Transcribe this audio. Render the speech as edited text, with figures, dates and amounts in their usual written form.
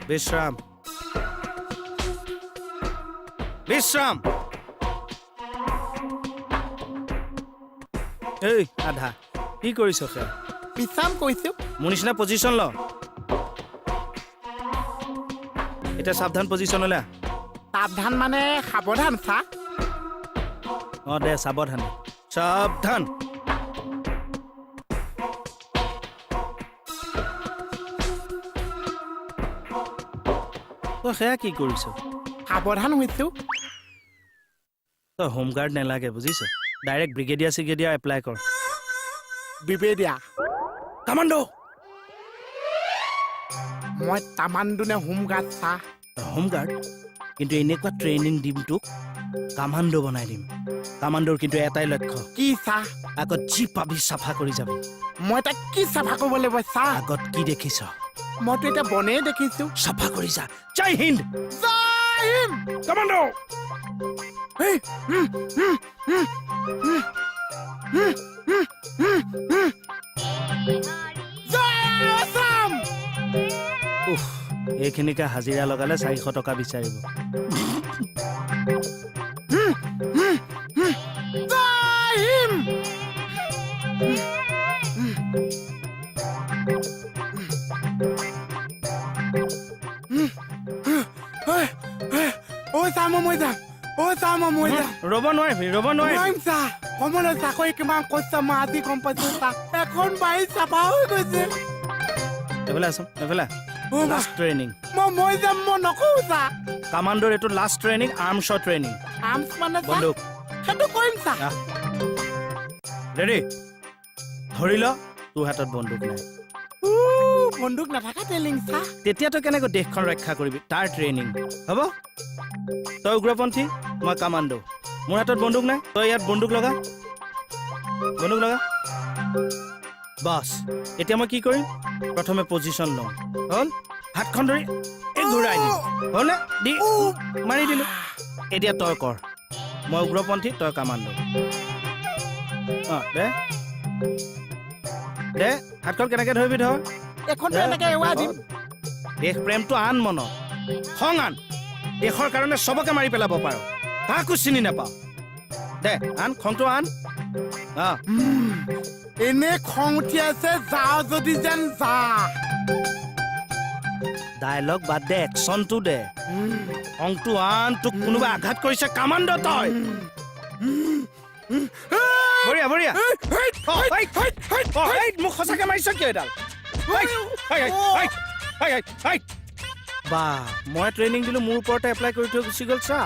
বিশ্ৰাম বিশ্ৰাম এই আধা কি কৰিছ সেয়া বিশ্ৰাম কৰিছো মোৰ নিচিনা পজিশ্যন ল এতিয়া সাৱধান পজিশ্যনলৈ সাৱধান মানে সাৱধান ছাৰ অঁ দে সাৱধান সাৱধান তই সেয়া কি কৰিছ সাৱধান হৈছো তই হোমগাৰ্ড নেলাগে বুজিছ ডাইৰেক্ট ব্ৰিগেডিয়াৰ চিগেডিয়াৰ এপ্লাই কৰ বিবেদিয়া কামাণ্ডো মই তামাণ্ডু নে হোমগাৰ্ড ছাৰ হোমগাৰ্ড কিন্তু এনেকুৱা ট্ৰেইনিং দিম তোক কামাণ্ডো বনাই দিম কামাণ্ডোৰ কিন্তু এটাই লক্ষ্য কি ছাৰ আগত যি পাবি চাফা কৰি যাবি মই তাক কি চাফা কৰিব লাগিব ছাৰ আগত কি দেখিছ মইতো এতিয়া বনেই দেখিছো চাফা কৰি যা জয় হিন্দ জয় হিন্দ কামাণ্ডো এই, জয় আসাম উফ এইখিনিকে হাজিৰা লগালে 400 টকা বিচাৰিব জয় হিন্দ ঐ ছাৰ মই যাম ঐ ছাৰ মই যাম ৰ'ব নোৱাৰিবি নোৱাৰিম ছাৰ কমলৈ চাকৰি কিমান কষ্ট মই আজি গম পাইছো ছাৰ এখন বাৰী চাফা হৈ গৈছে এইফালে আছোন এইফালে লাষ্ট ট্ৰেইনিং মই যাম মই নকওঁ ছাৰ কামাণ্ডোৰ এইটো লাষ্ট ট্ৰেইনিং আৰ্মছৰ ট্ৰেইনিং আৰ্মছ মানে ছাৰ বন্দুক সেইটো কৰিম ছাৰ ৰেডি ধৰি ল তোৰ হাতত বন্দুক নাই বন্দুক নাথাকা টেলিং ছাৰ তেতিয়া তই কেনেকৈ দেশখন ৰক্ষা কৰিবি তাৰ ট্ৰেইনিং হ'ব তই উগ্ৰপন্থী মই কামাণ্ডো মোৰ হাতত বন্দুক নাই তই ইয়াত বন্দুক লগা বাছ এতিয়া মই কি কৰিম প্ৰথমে পজিশ্যন লওঁ হ'ল হাতখন ধৰি এই ঘূৰাই দিম হ'লনে দি মাৰি দিলোঁ এতিয়া তই কৰ মই উগ্ৰপন্থী তই কামাণ্ডো অঁ দে হাতখন কেনেকৈ ধৰিবি ধৰ এখন এনেকে এৱাই দিম দেশ প্ৰেমটো আন মনত খং আন দেশৰ কাৰণে চবকে মাৰি পেলাব পাৰ কাকো চিনি নাপাওঁ দে আন খংটো আন এনে খং উঠি আছে যাওঁ যদি যেন যা ডায়লগ বাদ দে একশ্যনটো দে খংটো আন তোক কোনোবাই আঘাত কৰিছে কামাণ্ডো তই বঢ়িয়া বঢ়িয়া মোক সঁচাকে মাৰিছ কিয় এডাল বা মই ট্ৰেইনিং দিলোঁ মোৰ ওপৰতে এপ্লাই কৰি থৈ গুচি গ'ল চা